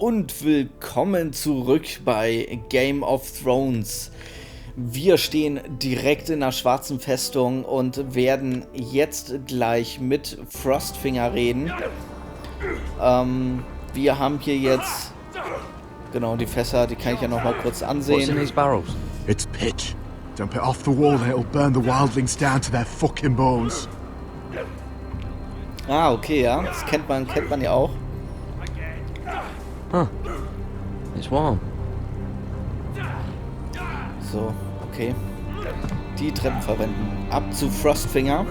und willkommen zurück bei Game of Thrones. Wir stehen direkt in der schwarzen Festung und werden jetzt gleich mit Frostfinger reden. Wir haben hier jetzt genau die Fässer, die kann ich ja noch mal kurz ansehen. What's in these barrels? It's pitch. Dump it off the wall and it'll burn the wildlings down to their fucking bones. Ah, okay, ja, das kennt man ja auch. Huh. It's warm. So, okay. Die Treppen verwenden. Ab zu Frostfinger.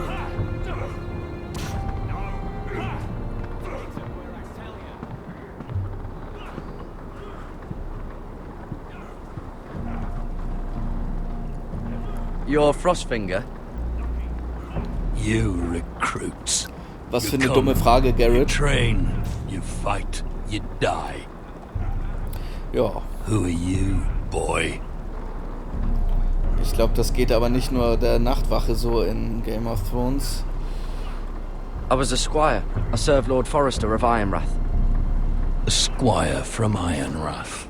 You're Frostfinger? You recruits. Was für eine dumme Frage, Garrett. You train, you fight, you die. Ja. Who are you, boy? Ich glaube, das geht aber nicht nur der Nachtwache so in Game of Thrones. I was a squire. I served Lord Forrester of Ironrath. A squire from Ironrath.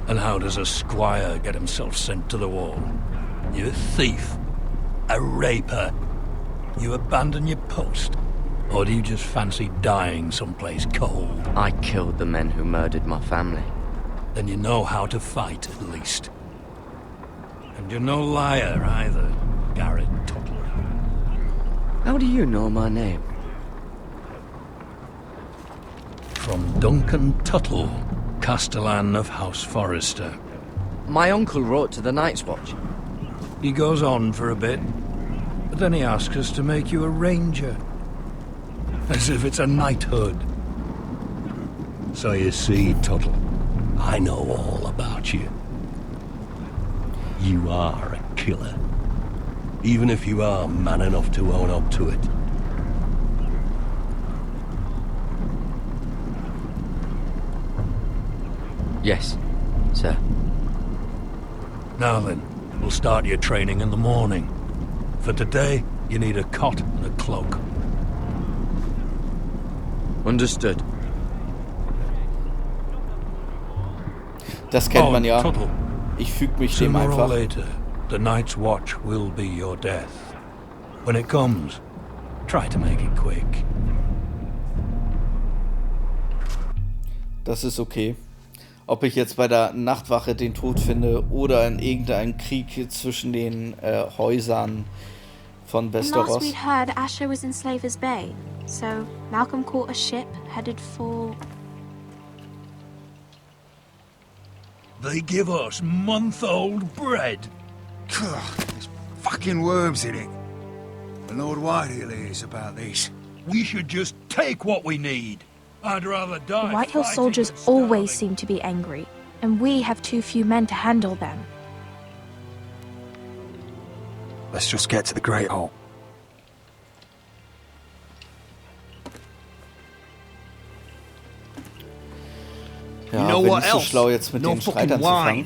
And how does a squire get himself sent to the wall? You a thief? A raper? You abandon your post? Or do you just fancy dying someplace cold? I killed the men who murdered my family. Then you know how to fight, at least. And you're no liar, either, Garrett Tuttle. How do you know my name? From Duncan Tuttle, Castellan of House Forrester. My uncle wrote to the Night's Watch. He goes on for a bit, but then he asks us to make you a ranger. As if it's a knighthood. So you see, Tuttle, I know all about you. You are a killer. Even if you are man enough to own up to it. Yes, sir. Now then, we'll start your training in the morning. For today, you need a cot and a cloak. Understood. Das kennt man ja. Tuttle. Ich füge mich dem Sooner or einfach. later, the Night's Watch will be your death. When it comes, try to make it quick. Das ist okay. Ob ich jetzt bei der Nachtwache den Tod finde oder in irgendeinem Krieg zwischen den Häusern von Last Westeros. we'd heard Asher was in Slaver's Bay, so Malcolm caught a ship headed for... They give us month-old bread. There's fucking worms in it. The Lord Whitehill hears about these. We should just take what we need. I'd rather die. The Whitehill fighting soldiers than always starving. seem to be angry, and we have too few men to handle them. Let's just get to the Great Hall. Ja, You know bin what nicht so else? schlau jetzt mit No den fucking Streitern zu fangen. wine.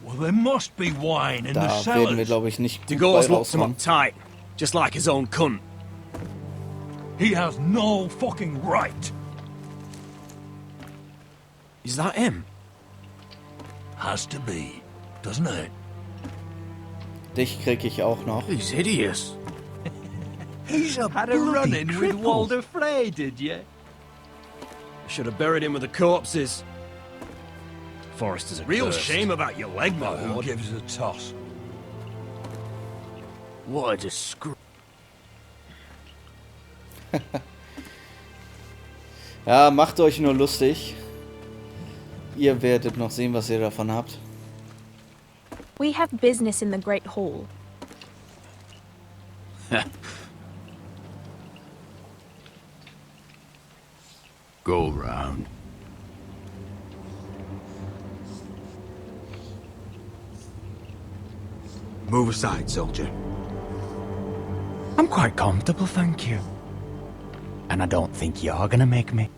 Well, there must be wine in the Da werden wir, cellars. glaube ich, nicht gut bei Dagor's locked him rauskommen. up tight, just like his own cunt. He has no fucking right. Is that him? Has to be, doesn't it? Dich krieg ich auch noch. He's hideous. He's a Had a run-in with Walder Frey, did you? Should have buried him with the corpses. Forrester's a real cursed. shame about your leg, my Who lord. gives a toss? What a disgrace. Ja, macht euch nur lustig. Ihr werdet noch sehen, was ihr davon habt. We have business in the Great Hall. Go round. Move aside, soldier. I'm quite comfortable, thank you. And I don't think you're gonna make me.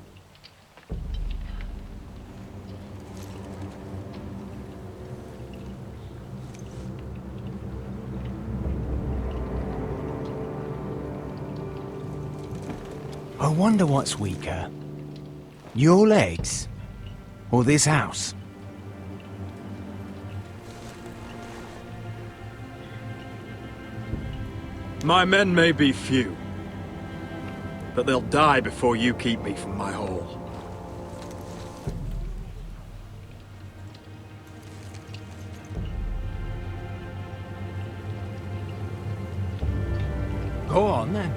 I wonder what's weaker. Your legs? Or this house? My men may be few, but they'll die before you keep me from my hall. Go on then,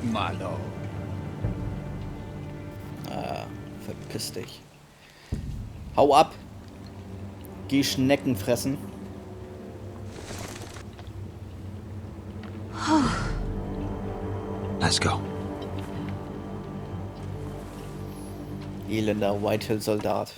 my lord. Verpiss dich. Hau ab. Geh Schnecken fressen. Let's go. Elender Whitehill-Soldat.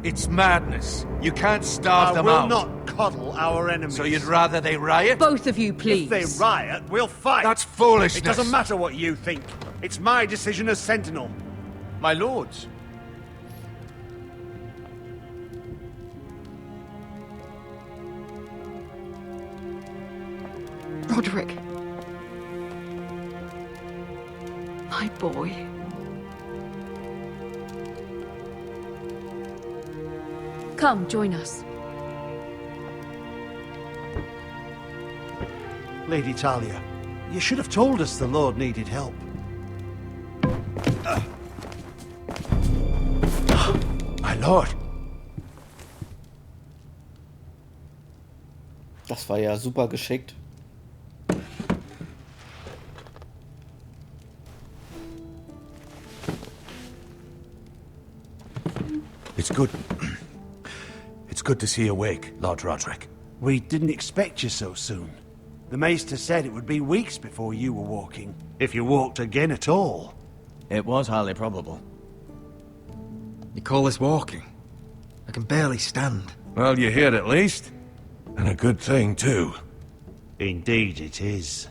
It's madness. You can't starve them out. I will not coddle our enemies. So you'd rather they riot? Both of you, please. If they riot, we'll fight. That's foolishness. It doesn't matter what you think. It's my decision as Sentinel. My lords. Roderick. My boy. Come, join us. Lady Talia, you should have told us the Lord needed help. My lord. Das war ja super geschickt. It's good. It's good to see you awake, Lord Roderick. We didn't expect you so soon. The Maester said it would be weeks before you were walking, if you walked again at all. It was highly probable. You call this walking? I can barely stand. Well, you're here at least. And a good thing, too. Indeed it is.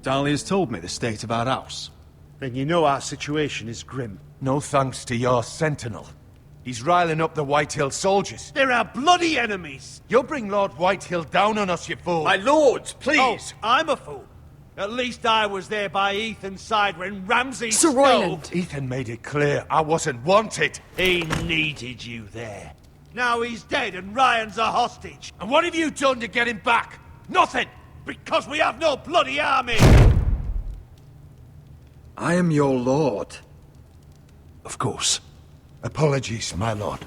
Dahlia's told me the state of our house. Then you know our situation is grim. No thanks to your sentinel. He's riling up the Whitehill soldiers. They're our bloody enemies! You'll bring Lord Whitehill down on us, you fool! My lords, please! Oh, I'm a fool. At least I was there by Ethan's side when Ramsay Sir Royland! Ethan made it clear I wasn't wanted. He needed you there. Now he's dead and Ryan's a hostage. And what have you done to get him back? Nothing! Because we have no bloody army! I am your lord. Of course. Apologies, my lord.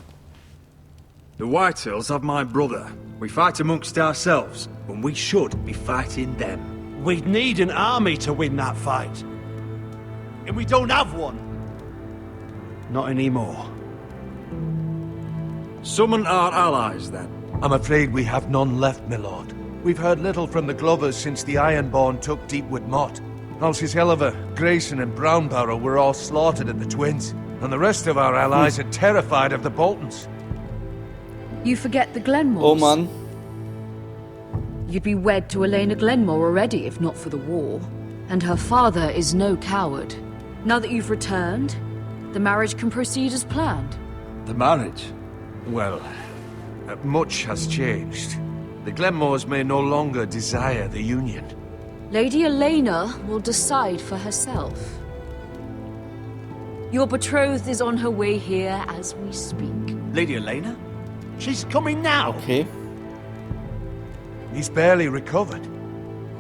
The Whitehills have my brother. We fight amongst ourselves, when we should be fighting them. We'd need an army to win that fight. And we don't have one. Not anymore. Summon our allies, then. I'm afraid we have none left, my lord. We've heard little from the Glovers since the Ironborn took Deepwood Motte. Halsey's Helliver, Grayson and Brownbarrow were all slaughtered at the Twins. And the rest of our allies are terrified of the Boltons. You forget the Glenmores. Oh man. You'd be wed to Elena Glenmore already if not for the war. And her father is no coward. Now that you've returned, the marriage can proceed as planned. The marriage? Well, much has changed. The Glenmores may no longer desire the union. Lady Elena will decide for herself. Your betrothed is on her way here as we speak. Lady Elena? She's coming now. Okay. He's barely recovered.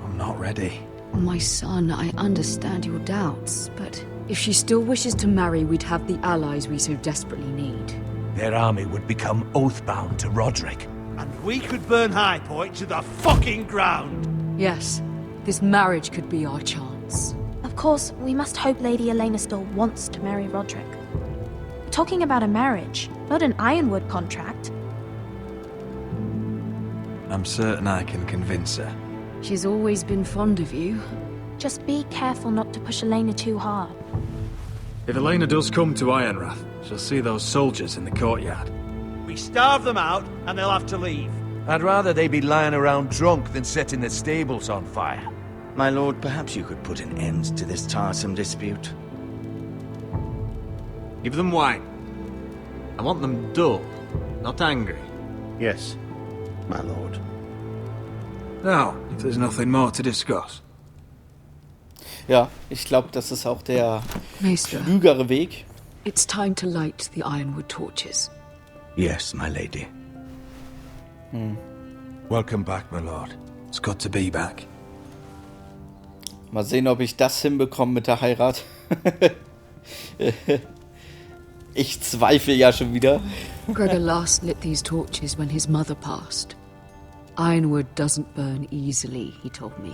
I'm not ready. My son, I understand your doubts, but if she still wishes to marry, we'd have the allies we so desperately need. Their army would become oathbound to Roderick. And we could burn High Point to the fucking ground. Yes, this marriage could be our chance. Of course, we must hope Lady Elena still wants to marry Roderick. We're talking about a marriage, not an Ironwood contract. I'm certain I can convince her. She's always been fond of you. Just be careful not to push Elena too hard. If Elena does come to Ironrath, she'll see those soldiers in the courtyard. We starve them out, and they'll have to leave. I'd rather they be lying around drunk than setting the stables on fire. My lord, perhaps you could put an end to this tiresome dispute. Give them wine. I want them dull, not angry. Yes, my lord. Now, if there's nothing more to discuss. Ja, ich glaube, das ist auch der Meister, klügere Weg. it's time to light the ironwood torches. Yes, my lady. Welcome back, my lord. It's good to be back. Mal sehen, ob ich das hinbekomme mit der Heirat. Ich zweifle ja schon wieder. Gregor last lit these torches when his mother passed. Ironwood doesn't burn easily, he told me.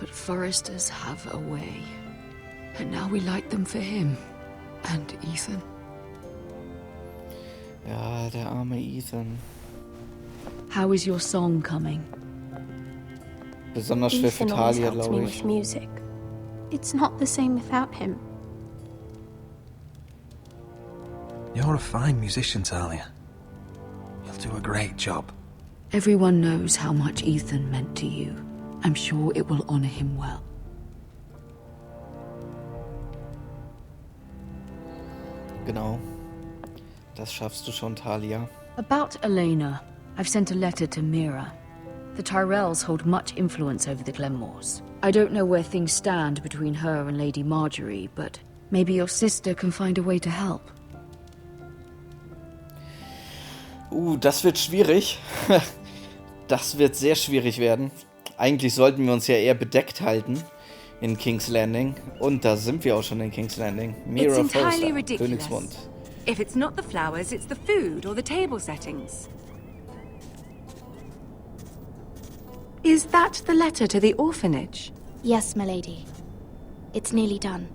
But foresters have a way. And now we light them for him. And Ethan. Ja, der arme Ethan. How is your song coming? Besonders schwer für Ethan always Talia, helps me glaube with ich. music. It's not the same without him. You're a fine musician, Talia. You'll do a great job. Everyone knows how much Ethan meant to you. I'm sure it will honor him well. Genau. Das schaffst du schon, Talia. About Elena, I've sent a letter to Mira. The Tyrells hold much influence over the Glenmores. I don't know where things stand between her and Lady Marjorie, but maybe your sister can find a way to help. Das wird schwierig. Das wird sehr schwierig werden. Eigentlich sollten wir uns ja eher bedeckt halten in King's Landing. Und da sind wir auch schon in King's Landing. Mira It's entirely Forrester, ridiculous. Königsmund. If it's not the flowers, it's the food or the table settings. Is that the letter to the orphanage? Yes, my lady. It's nearly done.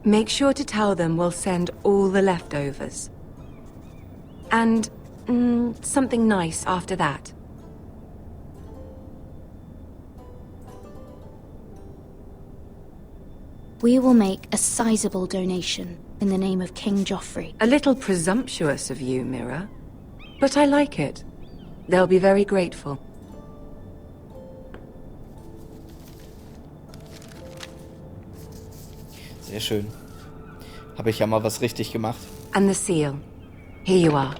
Make sure to tell them we'll send all the leftovers. And something nice after that. We will make a sizable donation in the name of King Joffrey. A little presumptuous of you, Mira. But I like it. They'll be very grateful. Sehr schön. Habe ich ja mal was richtig gemacht. And the seal. Here you are.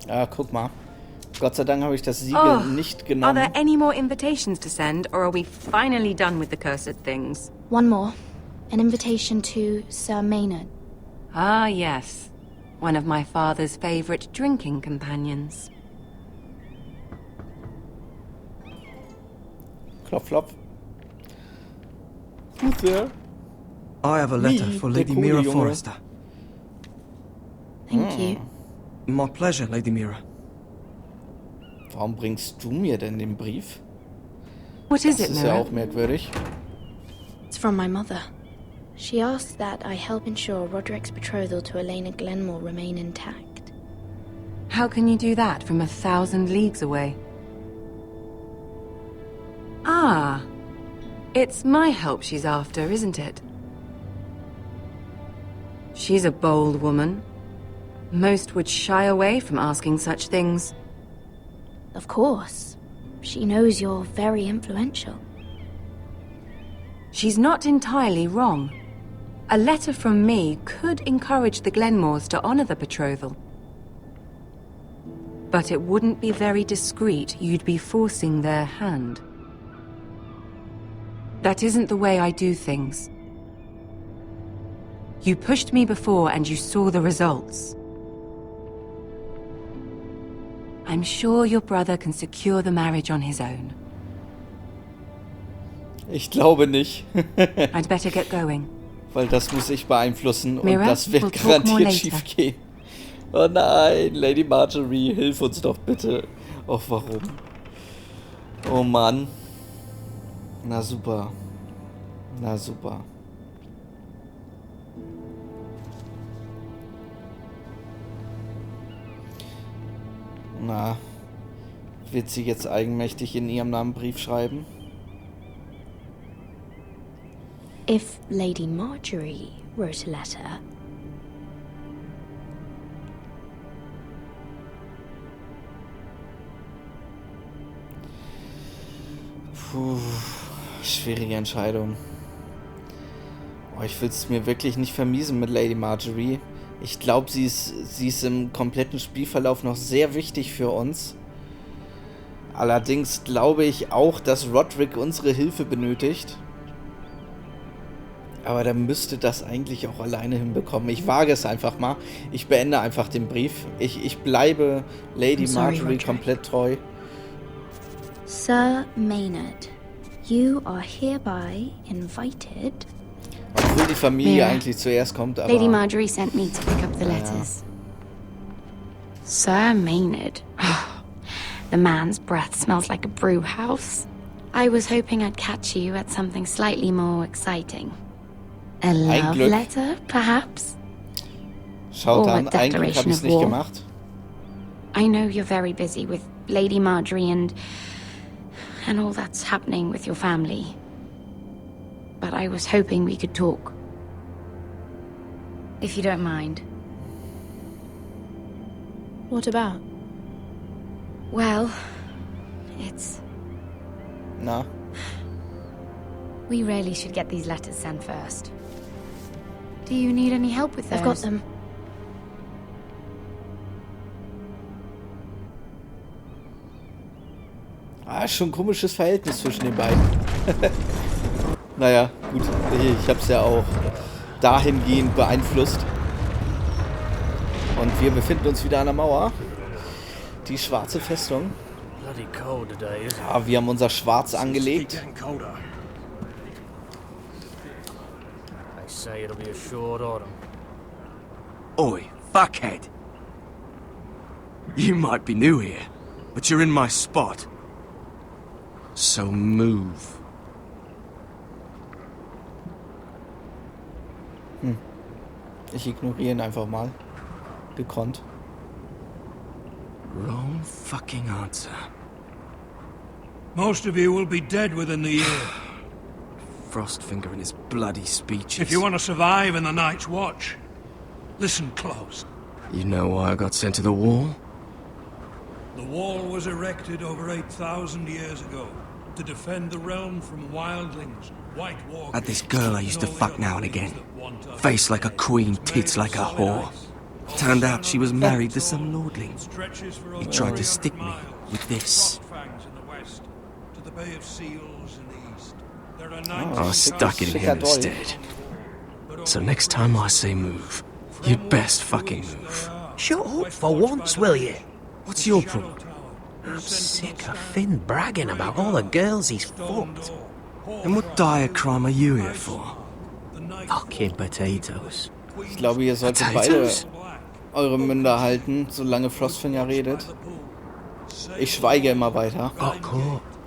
Ah, guck mal. Gott sei Dank habe ich das Siegel nicht Are genommen. there any more invitations to send, or are we finally done with the cursed things? One more. An invitation to Sir Maynard. Ah, yes. One of my father's favorite drinking companions. Klopf, klopf. Who's there? I have a letter for Lady coole Mira Junge. Forrester. Thank you. My pleasure, Lady Mira. Warum bringst du mir denn den Brief? What is Das it, ist ja Mira? auch merkwürdig. It's from my mother. She asked that I help ensure Roderick's betrothal to Elena Glenmore remain intact. How can you do that from 1,000 leagues away? Ah. It's my help she's after, isn't it? She's a bold woman. Most would shy away from asking such things. Of course. She knows you're very influential. She's not entirely wrong. A letter from me could encourage the Glenmores to honor the betrothal. But it wouldn't be very discreet. You'd be forcing their hand. That isn't the way I do things. You pushed me before and you saw the results. I'm sure your brother can secure the marriage on his own. Ich glaube nicht. I'd better get going. Weil das muss ich beeinflussen und Mira, das wird we'll talk more garantiert later. schief gehen. Oh nein, Lady Marjorie, hilf uns doch bitte. Och, warum? Oh Mann. Na super. Na super. Na, wird sie jetzt eigenmächtig in ihrem Namen Brief schreiben? If Lady Marjorie wrote a letter, Puh, schwierige Entscheidung. Oh, ich will es mir wirklich nicht vermiesen mit Lady Marjorie. Ich glaube, sie ist im kompletten Spielverlauf noch sehr wichtig für uns. Allerdings glaube ich auch, dass Roderick unsere Hilfe benötigt. Aber der müsste das eigentlich auch alleine hinbekommen. Ich wage es einfach mal. Ich beende einfach den Brief. Ich bleibe Lady Marjorie komplett treu. Sir Maynard, you are hereby invited. Obwohl die Familie eigentlich zuerst kommt, aber... Lady Marjorie sent me to pick up the letters. Sir Maynard. The man's breath smells like a brew house. I was hoping I'd catch you at something slightly more exciting. A love letter, perhaps? Schaut an, eigentlich habe ich es nicht gemacht. I know you're very busy with Lady Marjorie and all that's happening with your family. But I was hoping we could talk. If you don't mind. What about? Well, it's... Na? We really should get these letters sent first. Do you need any help with those? I've got them. Schon ein komisches Verhältnis zwischen den beiden. Naja, gut. Ich hab's ja auch dahingehend beeinflusst. Und wir befinden uns wieder an der Mauer. Die schwarze Festung. Ja, wir haben unser Schwarz angelegt. Oi, fuckhead. You might be new here, but you're in my spot. So move. Ich ignoriere ihn einfach mal. Gekonnt. Wrong fucking answer. Most of you will be dead within the year. Frostfinger and his bloody speeches. If you want to survive in the Night's Watch, listen close. You know why I got sent to the wall? The wall was erected over 8,000 years ago to defend the realm from wildlings, white walkers... Had this girl I used to fuck now and again. Face like a queen, tits like a whore. Turned out she was married to some lordling. He tried to stick me with this. I stuck it in him instead. So next time I say move, you'd best fucking move. Shut up for once, will you? What's your problem? I'm sick of Finn bragging about all the girls he's fucked. And what dire crime are you here for? Fucking potatoes. Ich glaube, ihr solltet beide eure Münder halten, solange Frostfinger redet. Ich schweige immer weiter.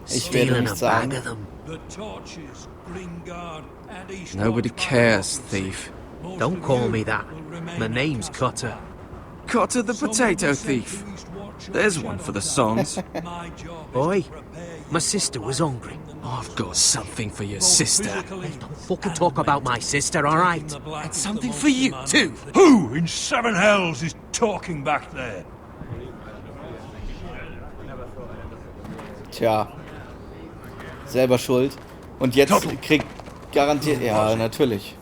Ich werde nichts sagen. Nobody cares, thief. Don't call me that. My name's Cutter. Cutter the potato thief. There's one for the songs. Oi, my sister was hungry. I've got something for your sister. Don't fucking talk about my sister, alright? And something for you, too. Who in seven hells is talking back there? Tja. Selber schuld. Und jetzt kriegt garantiert... Ja, natürlich.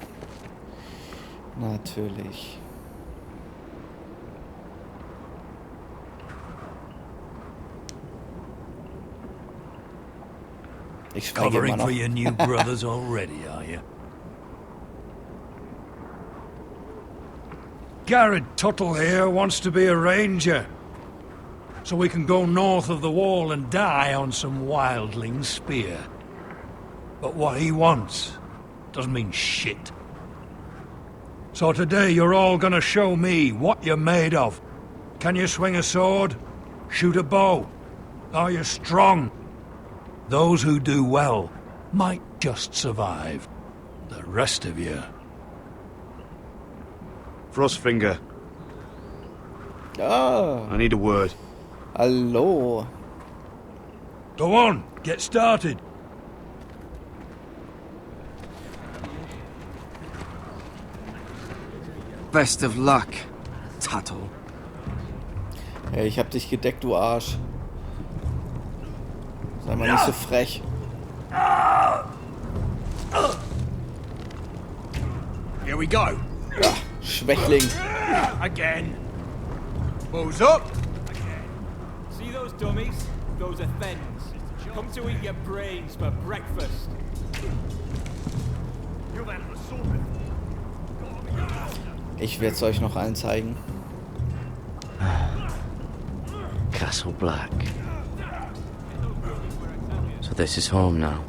Natürlich. Ich schweige Covering immer noch. for your new brothers already, are you? Garrett Tuttle here wants to be a ranger, so we can go north of the wall and die on some wildling spear. But what he wants doesn't mean shit. So today you're all gonna show me what you're made of. Can you swing a sword? Shoot a bow? Are you strong? Those who do well might just survive. The rest of you... Frostfinger. Ah. I need a word. Hallo. Go on, get started. Best of luck, Tuttle. Hey, ich hab dich gedeckt, du Arsch. Sei mal nicht so frech. Here we go. Ja, Schwächling. Again. Who's up? See those dummies? Those are thens. Come to eat your brains for breakfast. Ich werde es euch noch allen zeigen. Castle Black. So this is home now.